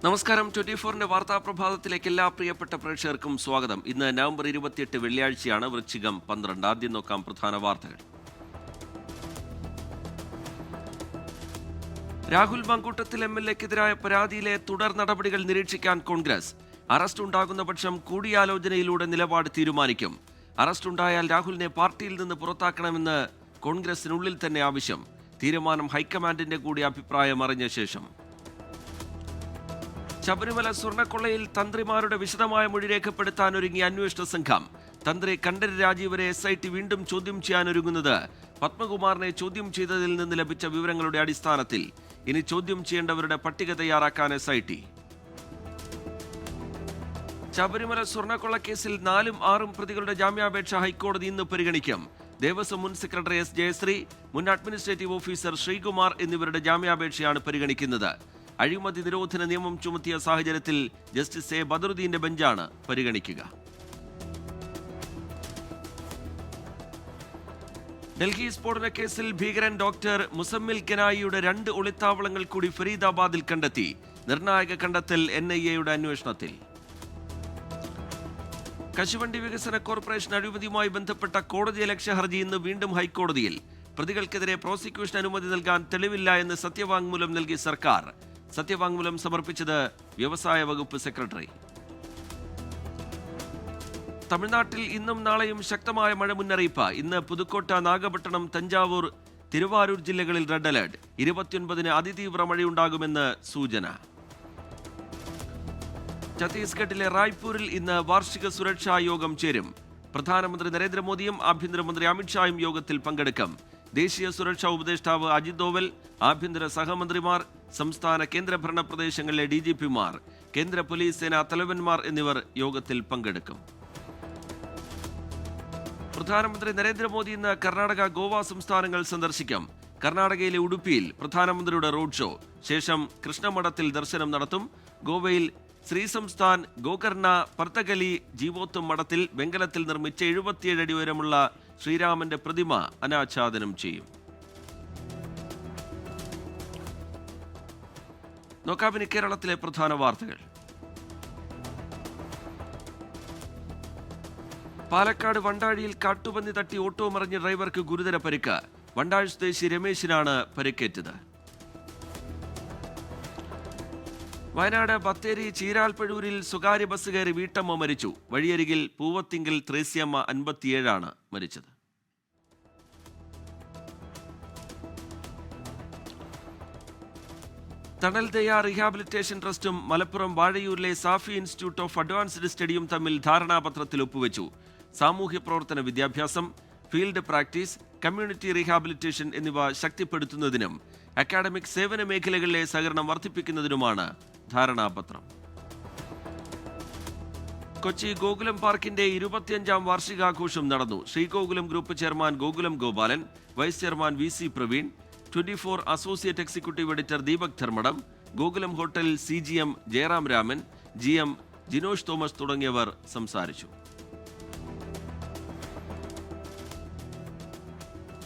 നമസ്കാരം. 24-ന്റെ വാർത്താ പ്രഭാതത്തിലേക്ക് എല്ലാ പ്രിയപ്പെട്ട പ്രേക്ഷകർക്കും സ്വാഗതം. ഇന്ന് നവംബർ 28 വെള്ളിയാഴ്ചയാണ്. വൃശ്ചികം 12. ആദ്യം നോക്കാം പ്രധാന വാർത്തകൾ. രാഹുൽ മങ്കൂട്ടത്തിൽ MLA-ക്കെതിരായ പരാതിയിലെ തുടർ നടപടികൾ നിരീക്ഷിക്കാൻ കോൺഗ്രസ്. അറസ്റ്റ് ഉണ്ടാകുന്ന പക്ഷം കൂടിയാലോചനയിലൂടെ നിലപാട് തീരുമാനിക്കും. അറസ്റ്റ് ഉണ്ടായാൽ രാഹുലിനെ പാർട്ടിയിൽ നിന്ന് പുറത്താക്കണമെന്ന് കോൺഗ്രസിനുള്ളിൽ തന്നെ ആവശ്യം. തീരുമാനം ഹൈക്കമാൻഡിന്റെ കൂടി അഭിപ്രായം അറിഞ്ഞ ശേഷം. ശബരിമല സ്വർണ്ണക്കൊള്ളയിൽ തന്ത്രിമാരുടെ വിശദമായ മൊഴി രേഖപ്പെടുത്താൻ ഒരുങ്ങിയ അന്വേഷണ സംഘം. തന്ത്രി കണ്ഠരര് രാജീവരെ SIT വീണ്ടും ചോദ്യം ചെയ്യാനൊരുങ്ങുന്നത് പത്മകുമാറിനെ ചോദ്യം ചെയ്തതിൽ നിന്ന് ലഭിച്ച വിവരങ്ങളുടെ അടിസ്ഥാനത്തിൽ. ഇനി ചോദ്യം ചെയ്യേണ്ടവരുടെ പട്ടിക തയ്യാറാക്കാൻ SIT. ശബരിമല സ്വർണ്ണക്കൊള്ളക്കേസിൽ 4ഉം 6ഉം പ്രതികളുടെ ജാമ്യാപേക്ഷ ഹൈക്കോടതി ഇന്ന് പരിഗണിക്കും. ദേവസ്വം മുൻ സെക്രട്ടറി S. ജയശ്രീ, മുൻ അഡ്മിനിസ്ട്രേറ്റീവ് ഓഫീസർ ശ്രീകുമാർ എന്നിവരുടെ ജാമ്യാപേക്ഷയാണ് പരിഗണിക്കുന്നത്. അഴിമതി നിരോധന നിയമം ചുമത്തിയ സാഹചര്യത്തിൽ ജസ്റ്റിസ് A. ബദറുദ്ദീന്റെ ബെഞ്ചാണ് പരിഗണിക്കുക. ഡൽഹി സ്ഫോടന കേസിൽ ഭീകരൻ ഡോക്ടർ മുസമ്മിൽ കെനായിയുടെ 2 ഒളിത്താവളങ്ങൾ കൂടി ഫരീദാബാദിൽ കണ്ടെത്തി. നിർണായക കണ്ടെത്തൽ NIA-യുടെ അന്വേഷണത്തിൽ. കശുവണ്ടി വികസന കോർപ്പറേഷൻ അഴിമതിയുമായി ബന്ധപ്പെട്ട കോടതിയലക്ഷ്യ ഹർജി ഇന്ന് വീണ്ടും ഹൈക്കോടതിയിൽ. പ്രതികൾക്കെതിരെ പ്രോസിക്യൂഷൻ അനുമതി നൽകാൻ തെളിവില്ല എന്ന് സത്യവാങ്മൂലം നൽകി സർക്കാർ. സത്യവാങ്മൂലം സമർപ്പിച്ചത് വ്യവസായ വകുപ്പ് സെക്രട്ടറി. തമിഴ്നാട്ടിൽ ഇന്നും നാളെയും ശക്തമായ മഴ മുന്നറിയിപ്പ്. ഇന്ന് പുതുക്കോട്ട, നാഗപട്ടണം, തഞ്ചാവൂർ, തിരുവാരൂർ ജില്ലകളിൽ റെഡ് അലർട്ട്. 29-ന് അതിതീവ്ര മഴയുണ്ടാകുമെന്ന് സൂചന. ഛത്തീസ്ഗഡിലെ റായ്പൂരിൽ ഇന്ന് വാർഷിക സുരക്ഷാ യോഗം ചേരും. പ്രധാനമന്ത്രി നരേന്ദ്രമോദിയും ആഭ്യന്തരമന്ത്രി അമിത്ഷായും യോഗത്തിൽ പങ്കെടുക്കും. ദേശീയ സുരക്ഷാ ഉപദേഷ്ടാവ് അജിത് ഡോവൽ, ആഭ്യന്തര സഹമന്ത്രിമാർ, സംസ്ഥാന കേന്ദ്രഭരണ പ്രദേശങ്ങളിലെ DGP-മാർ, കേന്ദ്ര പോലീസ് സേനാ തലവന്മാർ എന്നിവർ യോഗത്തിൽ പങ്കെടുക്കും. പ്രധാനമന്ത്രി നരേന്ദ്രമോദി ഇന്ന് കർണാടക, ഗോവ സംസ്ഥാനങ്ങൾ സന്ദർശിക്കും. കർണാടകയിലെ ഉടുപ്പിയിൽ പ്രധാനമന്ത്രിയുടെ റോഡ് ഷോ. ശേഷം കൃഷ്ണമഠത്തിൽ ദർശനം നടത്തും. ഗോവയിൽ ശ്രീ സംസ്ഥാൻ ഗോകർണ പർത്തകലി ജീവോത്തും മഠത്തിൽ വെങ്കലത്തിൽ നിർമ്മിച്ച 77 അടി ഉയരമുള്ള ശ്രീരാമന്റെ പ്രതിമ അനാച്ഛാദനം ചെയ്യും. നോക്കാവിന് കേരളത്തിലെ പ്രധാന വാർത്തകൾ. പാലക്കാട് വണ്ടാഴിയിൽ കാട്ടുപന്നി തട്ടി ഓട്ടോ മറിഞ്ഞ ഡ്രൈവർക്ക് ഗുരുതര പരിക്ക്. വണ്ടാഴ് സ്വദേശി രമേശിനാണ് പരിക്കേറ്റത്. വയനാട് ബത്തേരി ചീരാൽപ്പഴൂരിൽ സ്വകാര്യ ബസ് കയറി വീട്ടമ്മ മരിച്ചു. വഴിയരികിൽ പൂവത്തിങ്കിൽ ത്രേസ്യമ്മ 57 മരിച്ചത്. തണൽ ദയ റീഹാബിലിറ്റേഷൻ ട്രസ്റ്റും മലപ്പുറം വാഴയൂരിലെ സാഫി ഇൻസ്റ്റിറ്റ്യൂട്ട് ഓഫ് അഡ്വാൻസ്ഡ് സ്റ്റഡിയും തമ്മിൽ ധാരണാപത്രത്തിൽ ഒപ്പുവെച്ചു. സാമൂഹ്യ പ്രവർത്തന വിദ്യാഭ്യാസം, ഫീൽഡ് പ്രാക്ടീസ്, കമ്മ്യൂണിറ്റി റീഹാബിലിറ്റേഷൻ എന്നിവ ശക്തിപ്പെടുത്തുന്നതിനും അക്കാഡമിക് സേവന മേഖലകളിലെ സഹകരണം വർദ്ധിപ്പിക്കുന്നതിനുമാണ് ധാരണാപത്രം. കൊച്ചി ഗോകുലം പാർക്കിന്റെ 25ാം വാർഷികാഘോഷം നടന്നു. Sree Gokulam group chairman Gokulam Gopalan, vice chairman VC Praveen, 24 associate executive editor Deepak Dharmadam, Gokulam hotel CGM Jayaram Raman, GM Jinosh Thomas തുടങ്ങിയവർ സംസാരിച്ചു.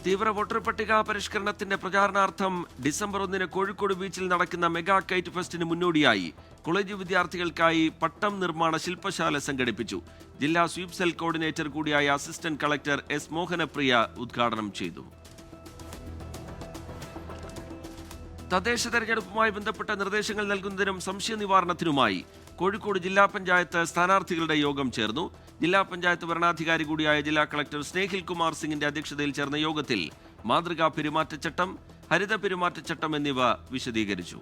തീവ്ര വോട്ടർ പട്ടിക പരിഷ്കരണത്തിന്റെ പ്രചാരണാർത്ഥം ഡിസംബർ 1-ന് കോഴിക്കോട് ബീച്ചിൽ നടക്കുന്ന മെഗാ കൈറ്റ് ഫെസ്റ്റിന് മുന്നോടിയായി കോളേജ് വിദ്യാർത്ഥികൾക്കായി പട്ടം നിർമ്മാണ ശില്പശാല സംഘടിപ്പിച്ചു. ജില്ലാ സ്വീപ് സെൽ കോർഡിനേറ്റർ കൂടിയായ അസിസ്റ്റന്റ് കളക്ടർ S. മോഹനപ്രിയ ഉദ്ഘാടനം ചെയ്തു. തദ്ദേശ തെരഞ്ഞെടുപ്പുമായി ബന്ധപ്പെട്ട നിർദ്ദേശങ്ങൾ നൽകുന്നതിനും സംശയ നിവാരണത്തിനുമായി കോഴിക്കോട് ജില്ലാ പഞ്ചായത്ത് സ്ഥാനാർത്ഥികളുടെ യോഗം ചേർന്നു. ജില്ലാ പഞ്ചായത്ത് വരണാധികാരി കൂടിയായ ജില്ലാ കളക്ടർ സ്നേഹിൽ കുമാർ സിംഗിന്റെ അധ്യക്ഷതയിൽ ചേർന്ന യോഗത്തിൽ മാതൃകാ പെരുമാറ്റച്ചട്ടം, ഹരിത പെരുമാറ്റച്ചട്ടം എന്നിവ വിശദീകരിച്ചു.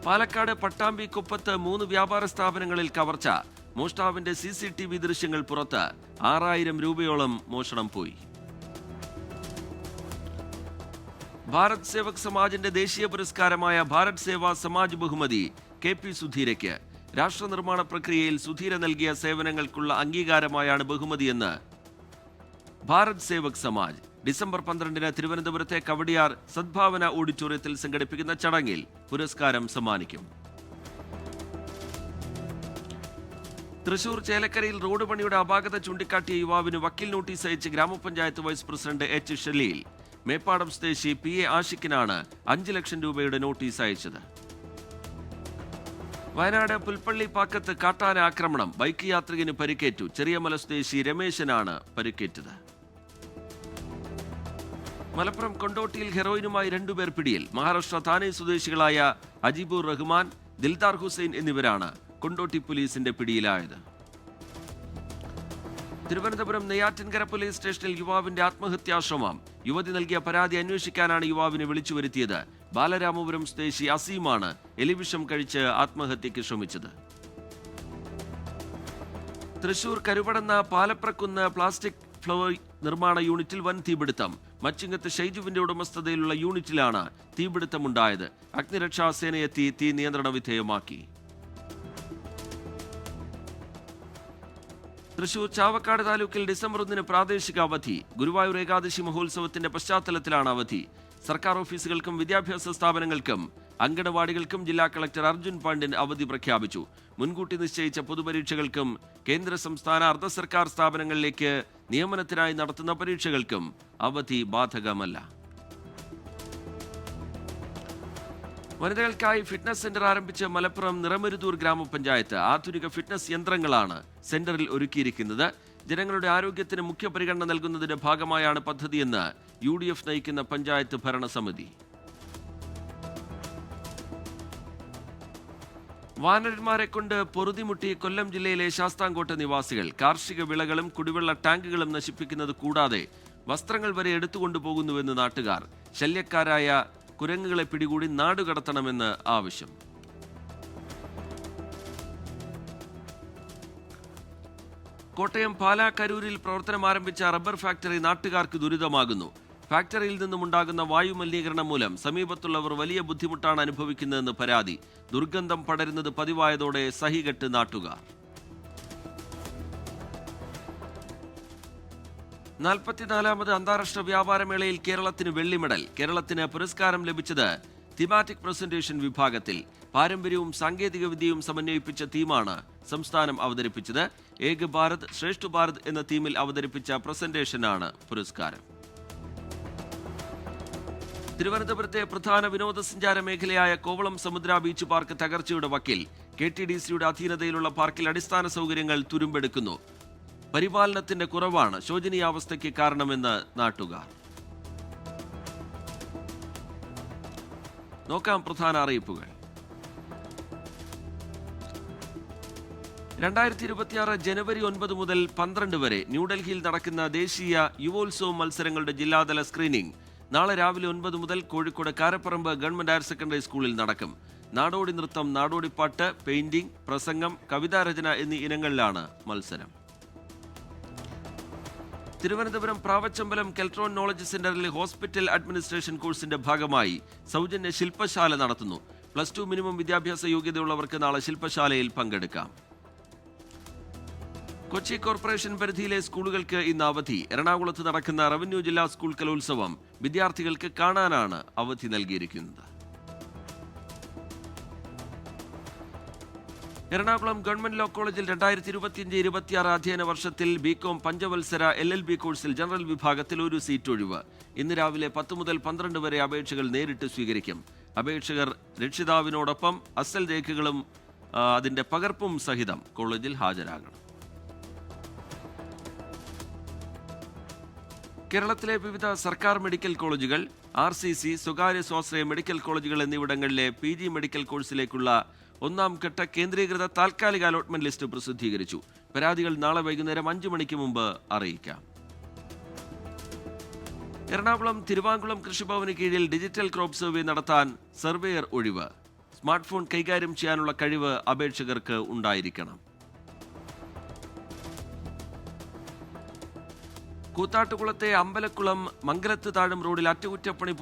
പാലക്കാട് പട്ടാമ്പി കുപ്പത്ത് 3 വ്യാപാര സ്ഥാപനങ്ങളിൽ കവർച്ച. മോഷ്ടാവിന്റെ CCTV ദൃശ്യങ്ങൾ പുറത്ത്. 6000 രൂപയോളം മോഷണം പോയി. ഭാരത് സേവക് സമാജിന്റെ ദേശീയ പുരസ്കാരമായ ഭാരത് സേവാ സമാജ് ബഹുമതി KP സുധീരയ്ക്ക്. രാഷ്ട്ര നിർമ്മാണ പ്രക്രിയയിൽ സുധീര നൽകിയ സേവനങ്ങൾക്കുള്ള അംഗീകാരമായാണ് ബഹുമതിയെന്ന് ഭാരത് സേവക് സമാജ്. ഡിസംബർ 12-ന് തിരുവനന്തപുരത്തെ കവടിയാർ സദ്ഭാവന ഓഡിറ്റോറിയത്തിൽ സംഘടിപ്പിക്കുന്ന ചടങ്ങിൽ പുരസ്കാരം സമ്മാനിക്കും. തൃശൂർ ചേലക്കരയിൽ റോഡ് പണിയുടെ അപാകത ചൂണ്ടിക്കാട്ടിയ യുവാവിന് വക്കീൽ നോട്ടീസ് അയച്ച് ഗ്രാമപഞ്ചായത്ത് vice president H. Shaleel. Meppadam സ്വദേശി PA ആഷിഖിനാണ് 5 ലക്ഷം രൂപയുടെ നോട്ടീസ് അയച്ചത്. വയനാട് പുൽപ്പള്ളി പാക്കത്ത് കാട്ടാന ആക്രമണം, ബൈക്ക് യാത്രികന് പരിക്കേറ്റു. ചെറിയമല സ്വദേശി രമേശനാണ് പരിക്കേറ്റത്. മലപ്പുറം കൊണ്ടോട്ടിയിൽ ഹെറോയിനുമായി 2 പേർ പിടിയിൽ. മഹാരാഷ്ട്ര താനെ സ്വദേശികളായ അജിബുർ റഹ്മാൻ, ദിൽദാർ ഹുസൈൻ എന്നിവരാണ് കൊണ്ടോട്ടി പോലീസിന്റെ പിടിയിലായത്. തിരുവനന്തപുരം നെയ്യാറ്റിൻകര പോലീസ് സ്റ്റേഷനിൽ യുവാവിന്റെ ആത്മഹത്യാശ്രമം. യുവതി നൽകിയ പരാതി അന്വേഷിക്കാനാണ് യുവാവിനെ വിളിച്ചു വരുത്തിയത്. ബാലരാമപുരം സ്വദേശി അസീമാണ് എലിവിഷം കഴിച്ച് ആത്മഹത്യയ്ക്ക് ശ്രമിച്ചത്. തൃശൂർ കരുവടന്ന പാലപ്രക്കുന്ന് പ്ലാസ്റ്റിക് ഫ്ലവർ നിർമ്മാണ യൂണിറ്റിൽ വൻ തീപിടുത്തം. മച്ചിങ്ങത്ത് ഷൈജുവിന്റെ ഉടമസ്ഥതയിലുള്ള യൂണിറ്റിലാണ് തീപിടുത്തമുണ്ടായത്. അഗ്നിരക്ഷാസേനയെത്തി തീ നിയന്ത്രണ വിധേയമാക്കി. തൃശൂർ ചാവക്കാട് താലൂക്കിൽ ഡിസംബർ 1 പ്രാദേശിക അവധി. ഗുരുവായൂർ ഏകാദശി മഹോത്സവത്തിന്റെ പശ്ചാത്തലത്തിലാണ് അവധി. സർക്കാർ ഓഫീസുകൾക്കും വിദ്യാഭ്യാസ സ്ഥാപനങ്ങൾക്കും അങ്കണവാടികൾക്കും ജില്ലാ കളക്ടർ അർജുൻ പാണ്ഡ്യൻ അവധി പ്രഖ്യാപിച്ചു. മുൻകൂട്ടി നിശ്ചയിച്ച പൊതുപരീക്ഷകൾക്കും കേന്ദ്ര സംസ്ഥാന അർദ്ധ സർക്കാർ സ്ഥാപനങ്ങളിലേക്ക് നിയമനത്തിനായി നടത്തുന്ന പരീക്ഷകൾക്കും അവധി ബാധകമല്ല. വനിതകൾക്കായി ഫിറ്റ്നസ് സെന്റർ ആരംഭിച്ച മലപ്പുറം നിറമരുതൂർ ഗ്രാമപഞ്ചായത്ത്. ആധുനിക ഫിറ്റ്നസ് യന്ത്രങ്ങളാണ് സെന്ററിൽ ഒരുക്കിയിരിക്കുന്നത്. ജനങ്ങളുടെ ആരോഗ്യത്തിന് മുഖ്യ പരിഗണന നൽകുന്നതിന്റെ ഭാഗമായാണ് പദ്ധതിയെന്ന് UDF നയിക്കുന്ന പഞ്ചായത്ത് ഭരണസമിതി. വാനരന്മാരെ കൊണ്ട് പൊറുതിമുട്ടി കൊല്ലം ജില്ലയിലെ ശാസ്താംകോട്ട നിവാസികൾ. കാർഷിക വിളകളും കുടിവെള്ള ടാങ്കുകളും നശിപ്പിക്കുന്നത് കൂടാതെ വസ്ത്രങ്ങൾ വരെ എടുത്തുകൊണ്ടുപോകുന്നുവെന്ന് നാട്ടുകാർ. ശല്യക്കാരായ കുരങ്ങുകളെ പിടികൂടി നാടുകടത്തണമെന്ന് ആവശ്യം. കോട്ടയം പാലാക്കരൂരിൽ പ്രവർത്തനം ആരംഭിച്ച റബ്ബർ ഫാക്ടറി നാട്ടുകാർക്ക് ദുരിതമാകുന്നു. ഫാക്ടറിയിൽ നിന്നുമുണ്ടാകുന്ന വായു മലിനീകരണം മൂലം സമീപത്തുള്ളവർ വലിയ ബുദ്ധിമുട്ടാണ് അനുഭവിക്കുന്നതെന്ന് പരാതി. ദുർഗന്ധം പടരുന്നത് പതിവായതോടെ സഹികെട്ട് നാട്ടുകാർ. 44ാമത് അന്താരാഷ്ട്ര വ്യാപാരമേളയിൽ കേരളത്തിന് വെള്ളി മെഡൽ. കേരളത്തിന് പുരസ്കാരം ലഭിച്ചത് തീമാറ്റിക് പ്രസന്റേഷൻ വിഭാഗത്തിൽ. പാരമ്പര്യവും സാങ്കേതിക വിദ്യയും സമന്വയിപ്പിച്ച തീമാണ് സംസ്ഥാനം അവതരിപ്പിച്ചത്. ഏക് ഭാരത് ശ്രേഷ്ഠ ഭാരത് എന്ന തീമിൽ അവതരിപ്പിച്ച പ്രസന്റേഷനാണ് പുരസ്കാരം. തിരുവനന്തപുരത്തെ പ്രധാന വിനോദസഞ്ചാര മേഖലയായ കോവളം സമുദ്ര ബീച്ച് പാർക്ക് തകർച്ചയുടെ വക്കിൽ. KTDCയുടെ അധീനതയിലുള്ള പാർക്കിൽ അടിസ്ഥാന സൗകര്യങ്ങൾ തുരുമ്പെടുക്കുന്നു. പരിപാലനത്തിന്റെ കുറവാണ് ശോചനീയാവസ്ഥയ്ക്ക് കാരണമെന്ന് നാട്ടുകാർ. നോക്കാം പ്രധാന അറിയിപ്പുകൾ. 2026 ജനുവരി 9 മുതൽ 12 വരെ ന്യൂഡൽഹിയിൽ നടക്കുന്ന ദേശീയ യുവോത്സവ മത്സരങ്ങളുടെ ജില്ലാതല സ്ക്രീനിംഗ് നാളെ രാവിലെ 9 മുതൽ Kozhikode Karaparamba government higher secondary സ്കൂളിൽ നടക്കും. നാടോടി നൃത്തം, നാടോടിപ്പാട്ട്, പെയിന്റിംഗ്, പ്രസംഗം, കവിതാരചന എന്നീ ഇനങ്ങളിലാണ് മത്സരം. തിരുവനന്തപുരം പ്രാവച്ചമ്പലം കെൽട്രോൺ നോളജ് സെന്ററിൽ ഹോസ്പിറ്റൽ അഡ്മിനിസ്ട്രേഷൻ കോഴ്സിന്റെ ഭാഗമായി സൗജന്യ ശില്പശാല നടത്തുന്നു. +2 മിനിമം വിദ്യാഭ്യാസ യോഗ്യതയുള്ളവർക്ക് നാളെ ശില്പശാലയിൽ പങ്കെടുക്കാം. കൊച്ചി കോർപ്പറേഷൻ പരിധിയിലെ സ്കൂളുകൾക്ക് ഇന്ന് അവധി. എറണാകുളത്ത് നടക്കുന്ന റവന്യൂ ജില്ലാ സ്കൂൾ കലോത്സവം വിദ്യാർത്ഥികൾക്ക് കാണാനാണ് അവധി നൽകിയിരിക്കുന്നത്. എറണാകുളം ഗവൺമെന്റ് ലോ കോളേജിൽ 2025-26 അധ്യയന വർഷത്തിൽ BCom പഞ്ചവത്സര LLB കോഴ്സിൽ ജനറൽ വിഭാഗത്തിൽ 1 സീറ്റ് ഒഴിവ്. ഇന്ന് രാവിലെ 10 മുതൽ 12 വരെ അപേക്ഷകൾ നേരിട്ട് സ്വീകരിക്കും. അപേക്ഷകർ രക്ഷിതാവിനോടൊപ്പം അസൽ രേഖകളും അതിന്റെ പകർപ്പും സഹിതം കോളേജിൽ ഹാജരാകണം. കേരളത്തിലെ വിവിധ സർക്കാർ മെഡിക്കൽ കോളേജുകൾ, RCC, സ്വകാര്യ സ്വാശ്രയ മെഡിക്കൽ കോളേജുകൾ എന്നിവിടങ്ങളിലെ PG മെഡിക്കൽ കോഴ്സിലേക്കുള്ള 1ാം ഘട്ട കേന്ദ്രീകൃത താൽക്കാലിക അലോട്ട്മെന്റ് ലിസ്റ്റ് പ്രസിദ്ധീകരിച്ചു. പരാതികൾ നാളെ വൈകുന്നേരം 5 മണിക്ക് മുമ്പ് അറിയിക്കാം. എറണാകുളം തിരുവാങ്കുളം കൃഷിഭവന് കീഴിൽ ഡിജിറ്റൽ ക്രോപ്പ് സർവേ നടത്താൻ സർവേയർ ഒഴിവ്. സ്മാർട്ട് ഫോൺ കൈകാര്യം ചെയ്യാനുള്ള കഴിവ് അപേക്ഷകർക്ക് ഉണ്ടായിരിക്കണം. കൂത്താട്ടുകുളത്തെ അമ്പലക്കുളം മംഗലത്ത് താഴം റോഡിൽ അറ്റകുറ്റപ്പണി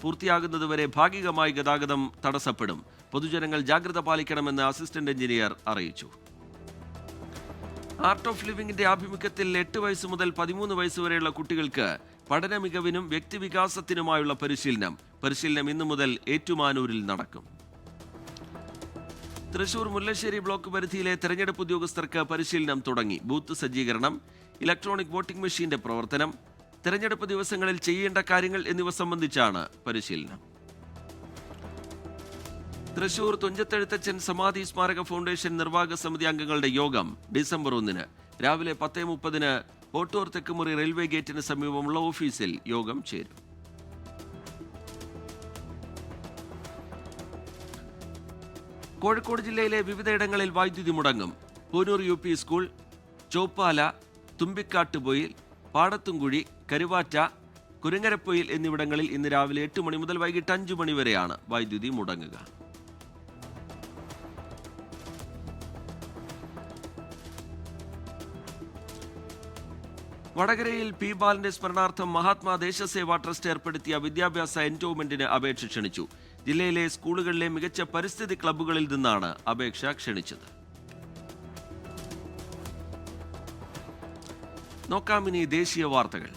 പൂർത്തിയാകുന്നതുവരെ ഭാഗികമായി ഗതാഗതം തടസ്സപ്പെടും. പൊതുജനങ്ങൾ ജാഗ്രത പാലിക്കണമെന്ന് അസിസ്റ്റന്റ് എഞ്ചിനീയർ അറിയിച്ചു. ആർട്ട് ഓഫ് ലിവിംഗിന്റെ ആഭിമുഖ്യത്തിൽ 8 വയസ്സ് മുതൽ 13 വയസ്സ് വരെയുള്ള കുട്ടികൾക്ക് പഠന മികവിനും വ്യക്തിവികാസത്തിനുമായുള്ള പരിശീലനം ഇന്നു മുതൽ ഏറ്റുമാനൂരിൽ നടക്കും. തൃശൂർ മുല്ലശ്ശേരി ബ്ലോക്ക് പരിധിയിലെ തെരഞ്ഞെടുപ്പ് ഉദ്യോഗസ്ഥർക്ക് പരിശീലനം തുടങ്ങി. ബൂത്ത് സജ്ജീകരണം, ഇലക്ട്രോണിക് വോട്ടിംഗ് മെഷീന്റെ പ്രവർത്തനം, തെരഞ്ഞെടുപ്പ് ദിവസങ്ങളിൽ ചെയ്യേണ്ട കാര്യങ്ങൾ എന്നിവ സംബന്ധിച്ചാണ് പരിശീലനം. തൃശൂർ തുഞ്ചത്തെഴുത്തച്ഛൻ സമാധി സ്മാരക ഫൗണ്ടേഷൻ നിർവാഹക സമിതി അംഗങ്ങളുടെ യോഗം ഡിസംബർ 1 രാവിലെ 10:30 പോട്ടൂർ തെക്കുമുറി റെയിൽവേ ഗേറ്റിന് സമീപമുള്ള ഓഫീസിൽ യോഗം ചേരും. കോഴിക്കോട് ജില്ലയിലെ വിവിധയിടങ്ങളിൽ വൈദ്യുതി മുടങ്ങും. പൂനൂർ UP സ്കൂൾ, ചോപ്പാല, തുമ്പിക്കാട്ടുപൊയിൽ, പാടത്തുംകുഴി, കരുവാറ്റ, കുരങ്ങരപ്പൊയിൽ എന്നിവിടങ്ങളിൽ ഇന്ന് രാവിലെ 8 മണി മുതൽ വൈകിട്ട് 5 മണി വരെയാണ് വൈദ്യുതി മുടങ്ങുക. വടകരയിൽ പി ബാലന്റെ സ്മരണാർത്ഥം മഹാത്മാ ദേശസേവാ ട്രസ്റ്റ് ഏർപ്പെടുത്തിയ വിദ്യാഭ്യാസ എൻഡോവ്മെന്റിന് അപേക്ഷ ക്ഷണിച്ചു. ജില്ലയിലെ സ്കൂളുകളിലെ മികച്ച പരിസ്ഥിതി ക്ലബ്ബുകളിൽ നിന്നാണ് അപേക്ഷ ക്ഷണിച്ചത്. നോക്കാം ഇനി ദേശീയ വാർത്തകൾ.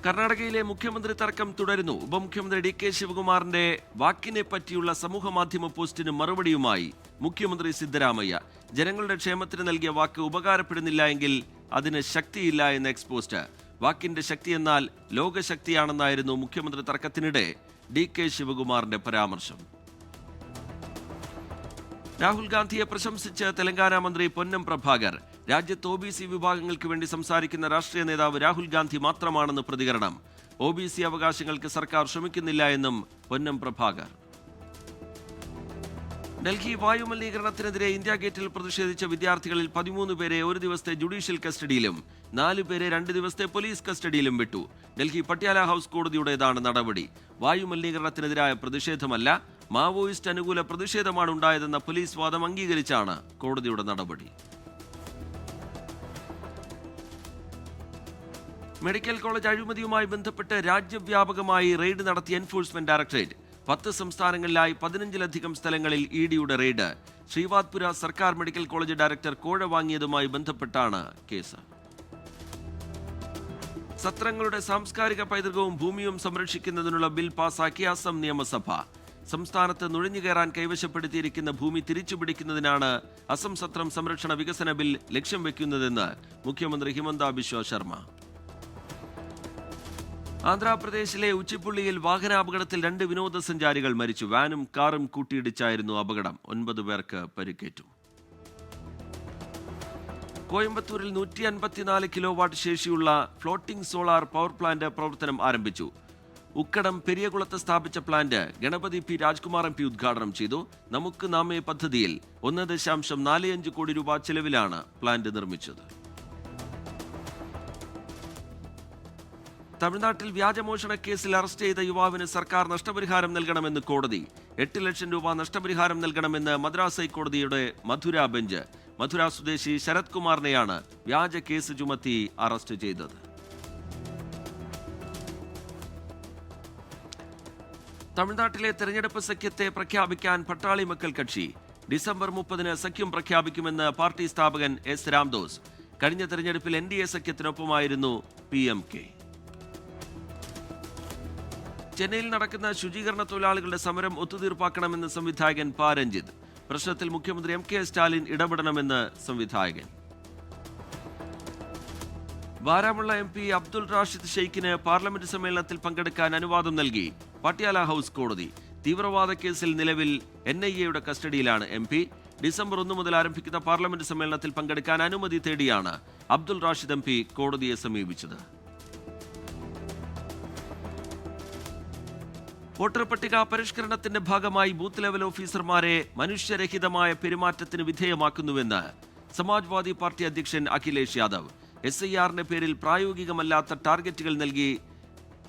കർണാടകയിലെ മുഖ്യമന്ത്രി തർക്കം തുടരുന്നു. ഉപമുഖ്യമന്ത്രി DK ശിവകുമാറിന്റെ വാക്കിനെ പറ്റിയുള്ള സമൂഹ മാധ്യമ പോസ്റ്റിന് മറുപടിയുമായി മുഖ്യമന്ത്രി സിദ്ധരാമയ്യ. ജനങ്ങളുടെ ക്ഷേമത്തിന് നൽകിയ വാക്ക് ഉപകാരപ്പെടുന്നില്ല എങ്കിൽ അതിന് ശക്തിയില്ല എന്ന എക്സ്പോസ്റ്റ്. വാക്കിന്റെ ശക്തി എന്നാൽ ലോകശക്തിയാണെന്നായിരുന്നു മുഖ്യമന്ത്രി തർക്കത്തിനിടെ DK ശിവകുമാറിന്റെ പരാമർശം. രാഹുൽ ഗാന്ധിയെ പ്രശംസിച്ച് തെലങ്കാന മന്ത്രി പൊന്നം പ്രഭാകർ. രാജ്യത്ത് OBC വിഭാഗങ്ങൾക്ക് വേണ്ടി സംസാരിക്കുന്ന രാഷ്ട്രീയ നേതാവ് രാഹുൽ ഗാന്ധി മാത്രമാണെന്ന് പ്രതികരണം. OBC അവകാശങ്ങൾക്ക് സർക്കാർ ശ്രമിക്കുന്നില്ല എന്നും പൊന്നം പ്രഭാകർ. ഡൽഹി വായുമലിനീകരണത്തിനെതിരെ ഇന്ത്യ ഗേറ്റിൽ പ്രതിഷേധിച്ച വിദ്യാർത്ഥികളിൽ 13 പേരെ ഒരു ദിവസത്തെ ജുഡീഷ്യൽ കസ്റ്റഡിയിലും 4 പേരെ 2 ദിവസത്തെ പോലീസ് കസ്റ്റഡിയിലും വിട്ടു. ഡൽഹി പട്യാല ഹൗസ് കോടതിയുടേതാണ് നടപടി. വായുമലിനീകരണത്തിനെതിരായ പ്രതിഷേധമല്ല, മാവോയിസ്റ്റ് അനുകൂല പ്രതിഷേധമാണ് ഉണ്ടായതെന്ന പോലീസ് വാദം അംഗീകരിച്ചാണ് കോടതിയുടെ നടപടി. മെഡിക്കൽ കോളേജ് അഴിമതിയുമായി ബന്ധപ്പെട്ട് രാജ്യവ്യാപകമായി റെയ്ഡ് നടത്തിയ എൻഫോഴ്സ്മെന്റ് ഡയറക്ടറേറ്റ്. 10 സംസ്ഥാനങ്ങളിലായി 15ലധികം സ്ഥലങ്ങളിൽ EDയുടെ റെയ്ഡ്. ശ്രീവാത്പുര സർക്കാർ മെഡിക്കൽ കോളേജ് ഡയറക്ടർ കോഴ വാങ്ങിയതുമായി ബന്ധപ്പെട്ടാണ് കേസ്. സത്രങ്ങളുടെ സാംസ്കാരിക പൈതൃകവും ഭൂമിയും സംരക്ഷിക്കുന്നതിനുള്ള ബിൽ പാസാക്കി അസം നിയമസഭ. സംസ്ഥാനത്ത് നുഴഞ്ഞുകയറാൻ കൈവശപ്പെടുത്തിയിരിക്കുന്ന ഭൂമി തിരിച്ചുപിടിക്കുന്നതിനാണ് അസം സത്രം സംരക്ഷണ വികസന ബിൽ ലക്ഷ്യം വെക്കുന്നതെന്ന് മുഖ്യമന്ത്രി ഹിമന്ത ബിശ്വ ശർമ്മ. ആന്ധ്രാപ്രദേശിലെ ഉച്ചിപ്പുള്ളിയിൽ വാഹനാപകടത്തിൽ 2 വിനോദസഞ്ചാരികൾ മരിച്ചു. വാനും കാറും കൂട്ടിയിടിച്ചായിരുന്നു അപകടം. 9 പേർക്ക് പരിക്കേറ്റു. കോയമ്പത്തൂരിൽ 154 കിലോവാട്ട് ശേഷിയുള്ള ഫ്ലോട്ടിംഗ് സോളാർ പവർ പ്ലാന്റ് പ്രവർത്തനം ആരംഭിച്ചു. ഉക്കടം പെരിയകുളത്ത് സ്ഥാപിച്ച plant Ganapathi P Rajkumar MP ഉദ്ഘാടനം ചെയ്തു. നമുക്ക് നാമേ പദ്ധതിയിൽ 1.45 കോടി രൂപ ചെലവിലാണ് പ്ലാന്റ് നിർമ്മിച്ചത്. തമിഴ്നാട്ടിൽ വ്യാജമോഷണ കേസിൽ അറസ്റ്റ് ചെയ്ത യുവാവിന് സർക്കാർ നഷ്ടപരിഹാരം നൽകണമെന്ന് കോടതി. 8 ലക്ഷം രൂപ നഷ്ടപരിഹാരം നൽകണമെന്ന് മദ്രാസ് ഹൈക്കോടതിയുടെ മധുര ബെഞ്ച്. മധുര സ്വദേശി ശരത് കുമാറിനെയാണ് വ്യാജ കേസ് ചുമത്തി അറസ്റ്റ് ചെയ്തത്. തമിഴ്നാട്ടിലെ തെരഞ്ഞെടുപ്പ് സഖ്യത്തെ പ്രഖ്യാപിക്കാൻ പട്ടാളി മക്കൾ കക്ഷി. ഡിസംബർ 30 സഖ്യം പ്രഖ്യാപിക്കുമെന്ന് പാർട്ടി സ്ഥാപകൻ S രാംദോസ്. കഴിഞ്ഞ തെരഞ്ഞെടുപ്പിൽ NDA സഖ്യത്തിനൊപ്പമായിരുന്നു PMK. ചെന്നൈയിൽ നടക്കുന്ന ശുചീകരണ തൊഴിലാളികളുടെ സമരം ഒത്തുതീർപ്പാക്കണമെന്ന് സംവിധായകൻ പ രഞ്ജിത്ത്. പ്രശ്നത്തിൽ മുഖ്യമന്ത്രി MK സ്റ്റാലിൻ ഇടപെടണമെന്ന് സംവിധായകൻ. ബാരാമുള്ള MP അബ്ദുൾ റാഷിദ് ഷെയ്ഖിന് പാർലമെന്റ് സമ്മേളനത്തിൽ പങ്കെടുക്കാൻ അനുവാദം നൽകി പട്യാല ഹൗസ് കോടതി. തീവ്രവാദ കേസിൽ നിലവിൽ NIA കസ്റ്റഡിയിലാണ് MP. ഡിസംബർ 1 മുതൽ ആരംഭിക്കുന്ന പാർലമെന്റ് സമ്മേളനത്തിൽ പങ്കെടുക്കാൻ അനുമതി തേടിയാണ് അബ്ദുൾ റാഷിദ് MP കോടതിയെ സമീപിച്ചത്. വോട്ടർ പട്ടിക പരിഷ്കരണത്തിന്റെ ഭാഗമായി ബൂത്ത് ലെവൽ ഓഫീസർമാരെ മനുഷ്യരഹിതമായ പെരുമാറ്റത്തിന് വിധേയമാക്കുന്നുവെന്ന് സമാജ്വാദി പാർട്ടി അധ്യക്ഷൻ അഖിലേഷ് യാദവ്. SIRന്റെ പേരിൽ പ്രായോഗികമല്ലാത്ത ടാർഗറ്റുകൾ നൽകി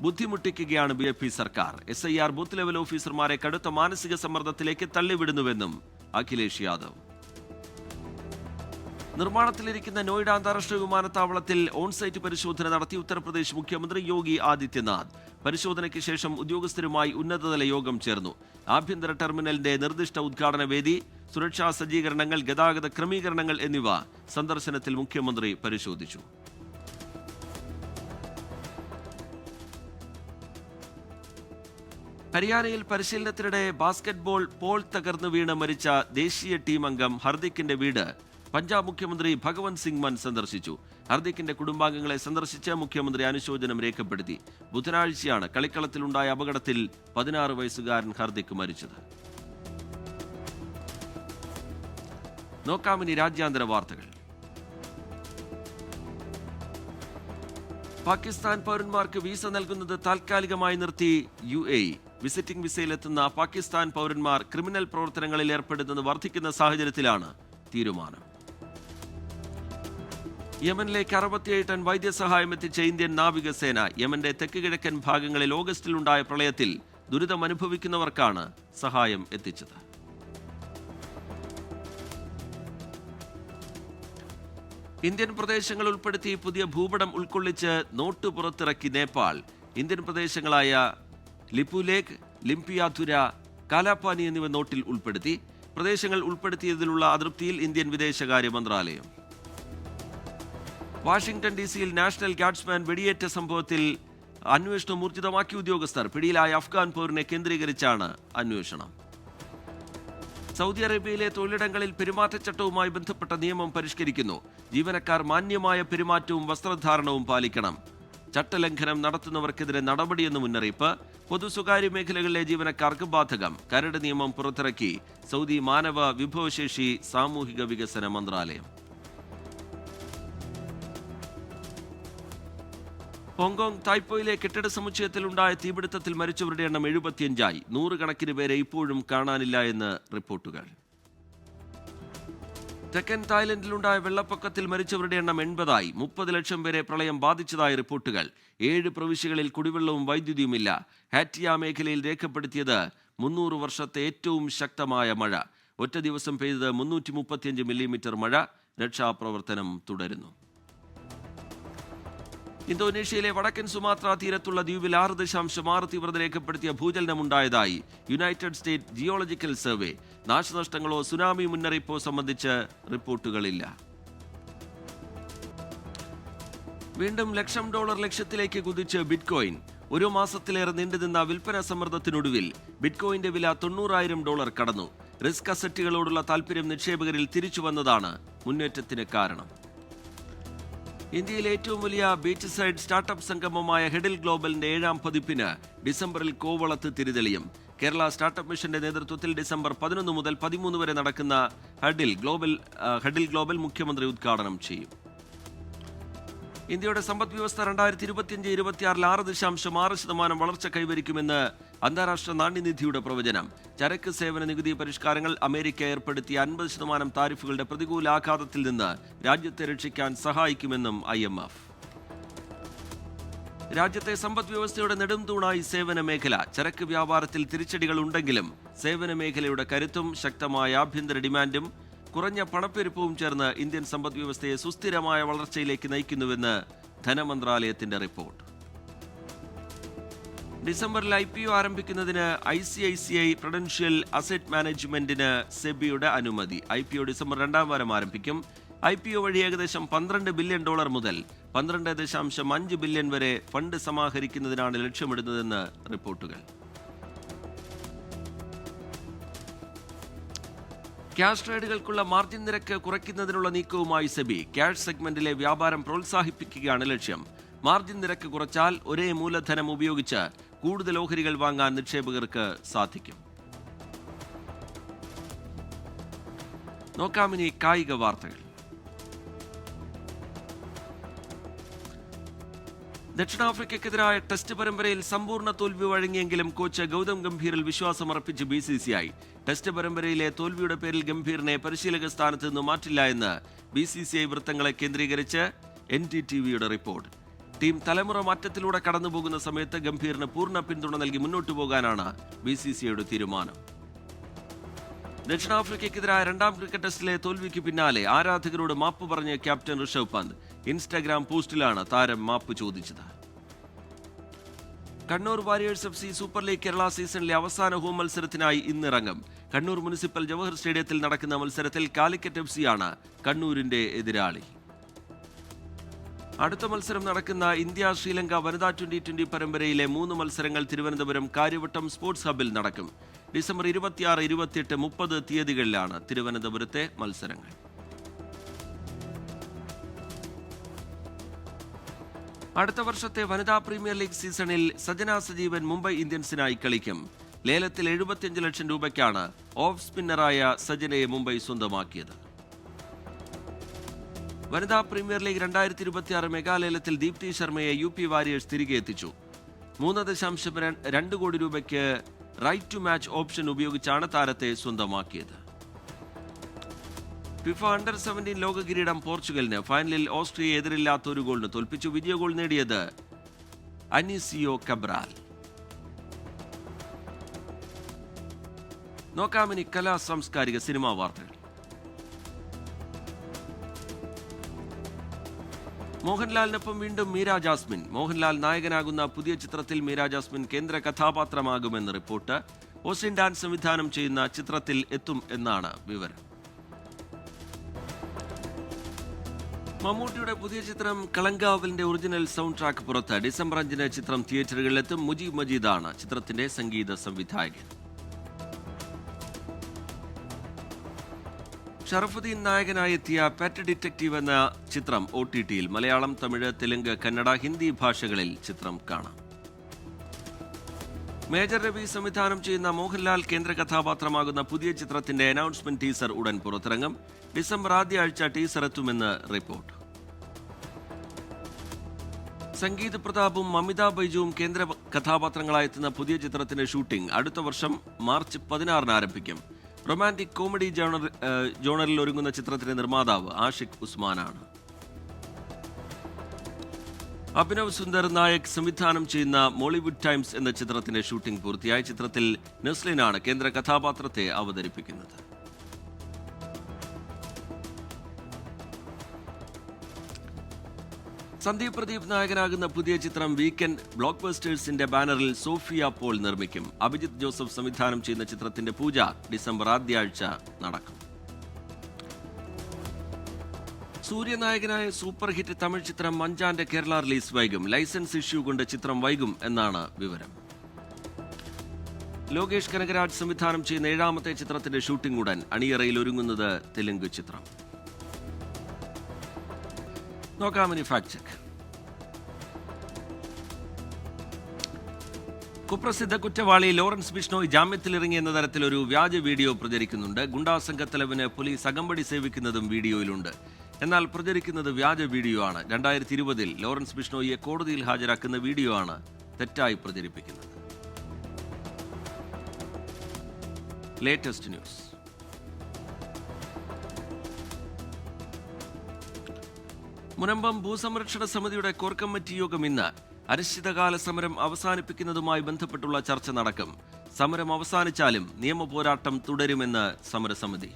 ബുദ്ധിമുട്ടിക്കുകയാണ് BJP സർക്കാർ. SIR ബൂത്ത് ലെവൽ ഓഫീസർമാരെ കടുത്ത മാനസിക സമ്മർദ്ദത്തിലേക്ക് തള്ളിവിടുന്നുവെന്നും അഖിലേഷ് യാദവ്. നിർമ്മാണത്തിലിരിക്കുന്ന നോയിഡ അന്താരാഷ്ട്ര വിമാനത്താവളത്തിൽ ഓൺസൈറ്റ് പരിശോധന നടത്തി ഉത്തർപ്രദേശ് മുഖ്യമന്ത്രി യോഗി ആദിത്യനാഥ്. പരിശോധനയ്ക്ക് ശേഷം ഉദ്യോഗസ്ഥരുമായി ഉന്നതതല യോഗം ചേർന്നു. ആഭ്യന്തര ടെർമിനലിന്റെ നിർദ്ദിഷ്ട ഉദ്ഘാടന വേദി, സുരക്ഷാ സജ്ജീകരണങ്ങൾ, ഗതാഗത ക്രമീകരണങ്ങൾ എന്നിവ സന്ദർശനത്തിൽ മുഖ്യമന്ത്രി പരിശോധിച്ചു. ഹരിയാനയിൽ പരിശീലനത്തിനിടെ ബാസ്കറ്റ്ബോൾ പോൾ തകർന്നു വീണ് മരിച്ച ദേശീയ ടീം അംഗം ഹർദിക്കിന്റെ വീട് പഞ്ചാബ് മുഖ്യമന്ത്രി ഭഗവന്ത് സിംഗ് മാൻ സന്ദർശിച്ചു. ഹർദിക്കിന്റെ കുടുംബാംഗങ്ങളെ സന്ദർശിച്ച് മുഖ്യമന്ത്രി അനുശോചനം രേഖപ്പെടുത്തി. ബുധനാഴ്ചയാണ് കളിക്കളത്തിലുണ്ടായ അപകടത്തിൽ 16 വയസ്സുകാരൻ ഹർദിക്ക് മരിച്ചത്. നോക്കാമിനി രാജ്യാന്തര വാർത്തകൾ. പാകിസ്ഥാൻ പൗരന്മാർക്ക് വീസ നൽകുന്നത് താൽക്കാലികമായി നിർത്തി UAE. വിസിറ്റിംഗ് വിസയിലെത്തുന്ന പാകിസ്ഥാൻ പൗരന്മാർ ക്രിമിനൽ പ്രവർത്തനങ്ങളിൽ ഏർപ്പെടുന്നത് വർദ്ധിക്കുന്ന സാഹചര്യത്തിലാണ് തീരുമാനം. യമനിലേക്ക് 67 ടൺ വൈദ്യസഹായം എത്തിച്ച ഇന്ത്യൻ നാവികസേന. യമന്റെ തെക്ക് കിഴക്കൻ ഭാഗങ്ങളിൽ ഓഗസ്റ്റിലുണ്ടായ പ്രളയത്തിൽ ദുരിതമനുഭവിക്കുന്നവർക്കാണ് സഹായം എത്തിച്ചത്. ഇന്ത്യൻ പ്രദേശങ്ങൾ ഉൾപ്പെടുത്തി പുതിയ ഭൂപടം ഉൾക്കൊള്ളിച്ച് നോട്ട് പുറത്തിറക്കി നേപ്പാൾ. ഇന്ത്യൻ പ്രദേശങ്ങളായ ലിപുലേഖ്, ലിംപിയാധുര, കാലാപാനി എന്നിവ നോട്ടിൽ ഉൾപ്പെടുത്തി. പ്രദേശങ്ങൾ ഉൾപ്പെടുത്തിയതിലുള്ള അതൃപ്തിയിൽ ഇന്ത്യൻ വിദേശകാര്യ മന്ത്രാലയം. വാഷിംഗ്ടൺ DC-യിൽ നാഷണൽ ഗാർഡ്സ്മാൻ വെടിയേറ്റ സംഭവത്തിൽ അന്വേഷണം ഊർജിതമാക്കി ഉദ്യോഗസ്ഥർ. പിടിയിലായ അഫ്ഗാൻ പൗരനെ കേന്ദ്രീകരിച്ചാണ് അന്വേഷണം. സൗദി അറേബ്യയിലെ തൊഴിലിടങ്ങളിൽ പെരുമാറ്റച്ചട്ടവുമായി ബന്ധപ്പെട്ട നിയമം പരിഷ്കരിക്കുന്നു. ജീവനക്കാർ മാന്യമായ പെരുമാറ്റവും വസ്ത്രധാരണവും പാലിക്കണം. ചട്ടലംഘനം നടത്തുന്നവർക്കെതിരെ നടപടിയെന്ന് മുന്നറിയിപ്പ്. പൊതു സ്വകാര്യ മേഖലകളിലെ ജീവനക്കാർക്ക് ബാധകം. കരട് നിയമം പുറത്തിറക്കി സൗദി മാനവ വിഭവശേഷി സാമൂഹിക വികസന മന്ത്രാലയം. ഹോങ്കോങ് തായ്പോയിലെ കെട്ടിട സമുച്ചയത്തിലുണ്ടായ തീപിടുത്തത്തിൽ മരിച്ചവരുടെ എണ്ണം 75ആയി. 100 കണക്കിന് പേരെ ഇപ്പോഴും കാണാനില്ല എന്ന് റിപ്പോർട്ടുകൾ. തെക്കൻ തായ്ലൻഡിലുണ്ടായ വെള്ളപ്പൊക്കത്തിൽ മരിച്ചവരുടെ എണ്ണം 80ആയി. 30 ലക്ഷം പേരെ പ്രളയം ബാധിച്ചതായി റിപ്പോർട്ടുകൾ. 7 പ്രവിശ്യകളിൽ കുടിവെള്ളവും വൈദ്യുതിയുമില്ല. ഹാറ്റിയ മേഖലയിൽ രേഖപ്പെടുത്തിയത് 300 വർഷത്തെ ഏറ്റവും ശക്തമായ മഴ. ഒറ്റ ദിവസം പെയ്തത് 335 മില്ലിമീറ്റർ മഴ. രക്ഷാപ്രവർത്തനം തുടരുന്നു. ഇന്തോനേഷ്യയിലെ വടക്കൻ സുമാത്ര തീരത്തുള്ള ദ്വീപിൽ 6.6 തീവ്രത രേഖപ്പെടുത്തിയ ഭൂചലനമുണ്ടായതായി യുണൈറ്റഡ് സ്റ്റേറ്റ് ജിയോളജിക്കൽ സർവേ. നാശനഷ്ടങ്ങളോ സുനാമി മുന്നറിയിപ്പോ സംബന്ധിച്ച് റിപ്പോർട്ടുകളില്ല. വീണ്ടും $1,00,000 ലക്ഷ്യത്തിലേക്ക് കുതിച്ച് ബിറ്റ്കോയിൻ. ഒരു മാസത്തിലേറെ നീണ്ടുനിന്ന വിൽപ്പന സമ്മർദ്ദത്തിനൊടുവിൽ ബിറ്റ്കോയിന്റെ വില $90,000 കടന്നു. റിസ്ക് അസറ്റുകളോടുള്ള താൽപര്യം നിക്ഷേപകരിൽ തിരിച്ചു വന്നതാണ് മുന്നേറ്റത്തിന് കാരണം. ഇന്ത്യയിലെ ഏറ്റവും വലിയ ബീച്ച് സൈഡ് സ്റ്റാർട്ടപ്പ് സംഗമമായ ഹെഡിൽ ഗ്ലോബലിന്റെ 7ാം പതിപ്പിന് ഡിസംബറിൽ കോവളത്ത് തിരിതെളിയും. കേരള സ്റ്റാർട്ടപ്പ് മിഷന്റെ നേതൃത്വത്തിൽ ഡിസംബർ 11 മുതൽ 13 വരെ നടക്കുന്ന ഹെഡിൽ ഗ്ലോബൽ മുഖ്യമന്ത്രി ഉദ്ഘാടനം ചെയ്യും. ഇന്ത്യയുടെ സമ്പദ് വ്യവസ്ഥ 2025-26 6.6% വളർച്ച കൈവരിക്കുമെന്ന് അന്താരാഷ്ട്ര നാണ്യനിധിയുടെ പ്രവചനം. ചരക്ക് സേവന നികുതി പരിഷ്കാരങ്ങൾ, അമേരിക്ക ഏർപ്പെടുത്തിയ 50% താരിഫുകളുടെ പ്രതികൂല ആഘാതത്തിൽ നിന്ന് രാജ്യത്തെ രക്ഷിക്കാൻ സഹായിക്കുമെന്നും IMF. രാജ്യത്തെ സമ്പദ് വ്യവസ്ഥയുടെ നെടുംതൂണായി സേവന മേഖല. ചരക്ക് വ്യാപാരത്തിൽ തിരിച്ചടികൾ ഉണ്ടെങ്കിലും സേവന മേഖലയുടെ കരുത്തും ശക്തമായ ആഭ്യന്തര ഡിമാൻഡും കുറഞ്ഞ പണപ്പെരുപ്പവും ചേർന്ന് ഇന്ത്യൻ സമ്പദ് വ്യവസ്ഥയെ സുസ്ഥിരമായ വളർച്ചയിലേക്ക് നയിക്കുന്നുവെന്ന് ധനമന്ത്രാലയത്തിന്റെ റിപ്പോർട്ട്. ഡിസംബറിൽ IPO ആരംഭിക്കുന്നതിന് ICICI പ്രൊഡൻഷ്യൽ അസറ്റ് മാനേജ്മെന്റിന് സെബിയുടെ അനുമതി. IPO ഡിസംബർ 2ാം വാരം ആരംഭിക്കും. IPO വഴി ഏകദേശം $12 ബില്യൺ മുതൽ 12.5 ബില്യൺ വരെ ഫണ്ട് സമാഹരിക്കുന്നതിനാണ് ലക്ഷ്യമിടുന്നതെന്ന് റിപ്പോർട്ടുകൾ. ക്യാഷ് ട്രേഡുകൾക്കുള്ള മാർജിൻ നിരക്ക് കുറയ്ക്കുന്നതിനുള്ള നീക്കവുമായി സെബി. ക്യാഷ് സെഗ്മെന്റിലെ വ്യാപാരം പ്രോത്സാഹിപ്പിക്കുകയാണ് ലക്ഷ്യം. മാർജിൻ നിരക്ക് കുറച്ചാൽ ഒരേ മൂലധനം ഉപയോഗിച്ച് കൂടുതൽ ഓഹരികൾ വാങ്ങാൻ നിക്ഷേപകർക്ക് സാധിക്കും. നോക്കാമിനി കായിക വാർത്തകൾ. ദക്ഷിണാഫ്രിക്കയ്ക്കെതിരായ ടെസ്റ്റ് പരമ്പരയിൽ സമ്പൂർണ്ണ തോൽവി വഴങ്ങിയെങ്കിലും കോച്ച് ഗൗതം ഗംഭീറിൽ വിശ്വാസമർപ്പിച്ച് BCCI. ടെസ്റ്റ് പരമ്പരയിലെ തോൽവിയുടെ പേരിൽ ഗംഭീറിനെ പരിശീലക സ്ഥാനത്ത് നിന്ന് മാറ്റില്ല എന്ന് BCCI വൃത്തങ്ങളെ കേന്ദ്രീകരിച്ച് NDTVയുടെ റിപ്പോർട്ട്. ടീം തലമുറ മാറ്റത്തിലൂടെ കടന്നുപോകുന്ന സമയത്ത് ഗംഭീറിന് പൂർണ്ണ പിന്തുണ നൽകി മുന്നോട്ടു പോകാനാണ് BCCIയുടെ തീരുമാനം. ദക്ഷിണാഫ്രിക്കയ്ക്കെതിരായ 2ാം ക്രിക്കറ്റ് ടെസ്റ്റിലെ തോൽവിക്ക് പിന്നാലെ ആരാധകരോട് മാപ്പ് പറഞ്ഞ ക്യാപ്റ്റൻ ഋഷഭ് പന്ത്. ഇൻസ്റ്റാഗ്രാം പോസ്റ്റിലാണ് താരം മാപ്പ് ചോദിച്ചത്. Kannur warriors FC super league Kerala സീസണിലെ അവസാന ഹോം മത്സരത്തിനായി ഇന്നിറങ്ങും. കണ്ണൂർ മുനിസിപ്പൽ ജവഹർ സ്റ്റേഡിയത്തിൽ നടക്കുന്ന മത്സരത്തിൽ കാലിക്കറ്റ് FC ആണ് കണ്ണൂരിന്റെ എതിരാളി. അടുത്ത മത്സരം നടക്കുന്ന ഇന്ത്യ ശ്രീലങ്ക വനിതാ 2020 പരമ്പരയിലെ 3 മത്സരങ്ങൾ തിരുവനന്തപുരം കാര്യവട്ടം സ്പോർട്സ് ഹബിൽ നടക്കും. ഡിസംബർ 26, 28, 30 തീയതികളിലാണ് തിരുവനന്തപുരത്തെ മത്സരങ്ങൾ. അടുത്ത വർഷത്തെ വനിതാ പ്രീമിയർ ലീഗ് സീസണിൽ സജന സജീവൻ മുംബൈ ഇന്ത്യൻസിനായി കളിക്കും. ലേലത്തിൽ 75 ലക്ഷം രൂപയ്ക്കാണ് ഓഫ് സ്പിന്നറായ സജനയെ മുംബൈ സ്വന്തമാക്കിയത്. വനിതാ പ്രീമിയർ ലീഗ് 2026 മെഗാലേലത്തിൽ ദീപ്തി ശർമ്മയെ UP വാരിയേഴ്സ് തിരികെ എത്തിച്ചു. 3.2 കോടി രൂപയ്ക്ക് റൈറ്റ് ടു മാച്ച് ഓപ്ഷൻ ഉപയോഗിച്ചാണ് താരത്തെ സ്വന്തമാക്കിയത്. ഫിഫ അണ്ടർ 17 ലോക കിരീടം പോർച്ചുഗലിന്. ഫൈനലിൽ ഓസ്ട്രിയയെ എതിരില്ലാത്ത ഒരു ഗോളിന് തോൽപ്പിച്ചു. വിജയ ഗോൾ നേടിയത് അനീസിയോ കബ്രാൽ. നോക്കാമിനി കലാ സാംസ്കാരിക സിനിമാ വാർത്തകൾ. മോഹൻലാലിനൊപ്പം വീണ്ടും മീര ജാസ്മിൻ. മോഹൻലാൽ നായകനാകുന്ന പുതിയ ചിത്രത്തിൽ മീര ജാസ്മിൻ കേന്ദ്ര കഥാപാത്രമാകുമെന്ന് റിപ്പോർട്ട്. ഓസ്റ്റിൻ ഡാൻസ് സംവിധാനം ചെയ്യുന്ന ചിത്രത്തിൽ എത്തും എന്നാണ് വിവരം. മമ്മൂട്ടിയുടെ പുതിയ ചിത്രം കളങ്കാവലിന്റെ ഒറിജിനൽ സൗണ്ട് ട്രാക്ക് പുറത്ത്. ഡിസംബർ 5 ചിത്രം തിയേറ്ററുകളിലെത്തും. മുജീബ് മജീദാണ് ചിത്രത്തിന്റെ സംഗീത സംവിധായകൻ. ഷറഫുദ്ദീൻ നായകനായി എത്തിയ പെറ്റ് ഡിറ്റക്റ്റീവ് എന്ന ചിത്രം OTTയിൽ. മലയാളം, തമിഴ്, തെലുങ്ക്, കന്നഡ, ഹിന്ദി ഭാഷകളിൽ ചിത്രം കാണാം. മേജർ രവി സംവിധാനം ചെയ്യുന്ന മോഹൻലാൽ കേന്ദ്ര കഥാപാത്രമാകുന്ന പുതിയ ചിത്രത്തിന്റെ അനൗൺസ്മെന്റ് ടീസർ ഉടൻ പുറത്തിറങ്ങും. ഡിസംബർ ആദ്യ ആഴ്ച ടീസർ എത്തുമെന്ന് റിപ്പോർട്ട്. സംഗീത് പ്രതാപും മമിത ബൈജുവും കേന്ദ്ര കഥാപാത്രങ്ങളായെത്തുന്ന പുതിയ ചിത്രത്തിന്റെ ഷൂട്ടിംഗ് അടുത്ത വർഷം മാർച്ച് 16 ആരംഭിക്കും. റൊമാന്റിക് കോമഡി ജോണറിൽ ഒരുങ്ങുന്ന ചിത്രത്തിന്റെ നിർമ്മാതാവ് ആഷിഖ് ഉസ്മാനാണ്. അഭിനവ് സുന്ദർ നായക് സംവിധാനം ചെയ്യുന്ന മോളിവുഡ് ടൈംസ് എന്ന ചിത്രത്തിന്റെ ഷൂട്ടിംഗ് പൂർത്തിയായ. ചിത്രത്തിൽ നസ്ലിനാണ് കേന്ദ്ര കഥാപാത്രത്തെ അവതരിപ്പിക്കുന്നത്. സന്ദീപ് പ്രദീപ് നായകനാകുന്ന പുതിയ ചിത്രം വീക്കെൻഡ് ബ്ലോക്ക് ബസ്റ്റേഴ്സിന്റെ ബാനറിൽ സോഫിയ പോൾ നിർമ്മിക്കും. അഭിജിത്ത് ജോസഫ് സംവിധാനം ചെയ്യുന്ന ചിത്രത്തിന്റെ പൂജ ഡിസംബർ ആദ്യ ആഴ്ച നടക്കും. സൂര്യനായകനായ സൂപ്പർ ഹിറ്റ് തമിഴ് ചിത്രം മഞ്ചാന്റെ കേരള റിലീസ് വൈകും. ലൈസൻസ് ഇഷ്യൂ കൊണ്ട് ചിത്രം വൈകും എന്നാണ് വിവരം. ലോകേഷ് കനകരാജ് സംവിധാനം ചെയ്യുന്ന 7ാമത്തെ ചിത്രത്തിന്റെ ഷൂട്ടിംഗ് ഉടൻ. അണിയറയിൽ ഒരുങ്ങുന്നത് തെലുങ്ക് ചിത്രം. നോക്കാമിനി ഫാക്ട് ചെക്ക്. കുപ്രസിദ്ധ കുറ്റവാളി ലോറൻസ് ബിഷ്ണോയ് ജാമ്യത്തിലിറങ്ങിയെന്ന തരത്തിലൊരു വ്യാജ വീഡിയോ പ്രചരിക്കുന്നുണ്ട്. ഗുണ്ടാ സംഘത്തലവന് പോലീസ് അകമ്പടി സേവിക്കുന്നതും വീഡിയോയിലുണ്ട്. എന്നാൽ പ്രചരിക്കുന്നത് വ്യാജ വീഡിയോ ആണ്. 2020 ലോറൻസ് ബിഷ്ണോയിയെ കോടതിയിൽ ഹാജരാക്കുന്ന വീഡിയോ ആണ് തെറ്റായി പ്രചരിപ്പിക്കുന്നത്. Latest news. മുനമ്പം ഭൂസംരക്ഷണ സമിതിയുടെ കോർ കമ്മിറ്റി യോഗം ഇന്ന്. അനിശ്ചിതകാല സമരം അവസാനിപ്പിക്കുന്നതുമായി ബന്ധപ്പെട്ടുള്ള ചർച്ച നടക്കും. സമരം അവസാനിച്ചാലും നിയമ പോരാട്ടം തുടരുമെന്ന് സമരസമിതി.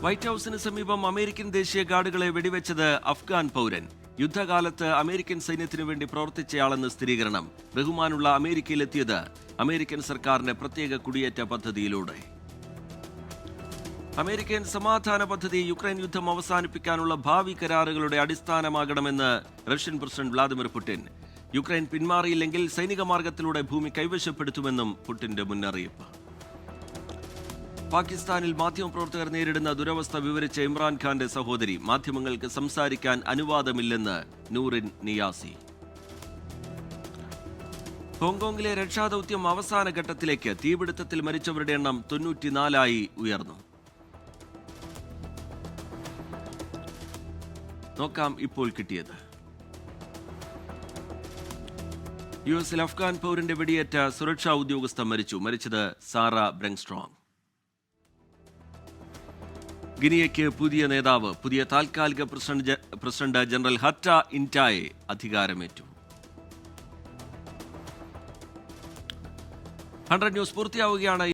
വൈറ്റ് ഹൌസിന് സമീപം അമേരിക്കൻ ദേശീയ ഗാർഡുകളെ വെടിവെച്ചത് അഫ്ഗാൻ പൗരൻ. യുദ്ധകാലത്ത് അമേരിക്കൻ സൈന്യത്തിനു വേണ്ടി പ്രവർത്തിച്ചയാളെന്ന് സ്ഥിരീകരണം. ബഹുമാനുള്ള അമേരിക്കയിലെത്തിയത് അമേരിക്കൻ സർക്കാരിന്റെ പ്രത്യേക കുടിയേറ്റ പദ്ധതിയിലൂടെ. അമേരിക്കൻ സമാധാന പദ്ധതി യുക്രൈൻ യുദ്ധം അവസാനിപ്പിക്കാനുള്ള ഭാവി കരാറുകളുടെ അടിസ്ഥാനമാകണമെന്ന് Russian president Vladimir Putin. Ukraine പിന്മാറിയില്ലെങ്കിൽ സൈനിക മാർഗത്തിലൂടെ ഭൂമി കൈവശപ്പെടുത്തുമെന്നും പുടിന്റെ മുന്നറിയിപ്പ്. പാകിസ്ഥാനിൽ മാധ്യമപ്രവർത്തകർ നേരിടുന്ന ദുരവസ്ഥ വിവരിച്ച ഇമ്രാൻഖാന്റെ സഹോദരി. മാധ്യമങ്ങൾക്ക് സംസാരിക്കാൻ അനുവാദമില്ലെന്ന് നൂറിൻ നിയാസി. ഹോങ്കോങ്ങിലെ രക്ഷാദൌത്യം അവസാന ഘട്ടത്തിലേക്ക്. തീപിടുത്തത്തിൽ മരിച്ചവരുടെ എണ്ണം 94 ഉയർന്നു. നോക്കാം ഇപ്പോൾ കിട്ടിയത്. US അഫ്ഗാൻ പൗരന്റെ വെടിയേറ്റ സുരക്ഷാ ഉദ്യോഗസ്ഥ മരിച്ചത് സാറ ബ്രെങ്സ്ട്രോങ്. ഗിനിയയ്ക്ക് പുതിയ നേതാവ്. പുതിയ താൽക്കാലിക പ്രസിഡന്റ് ജനറൽ ഹറ്റ ഇൻറ്റായെ അധികാരമേറ്റു. 100 ന്യൂസ് പൂർത്തിയാവുകയാണ്.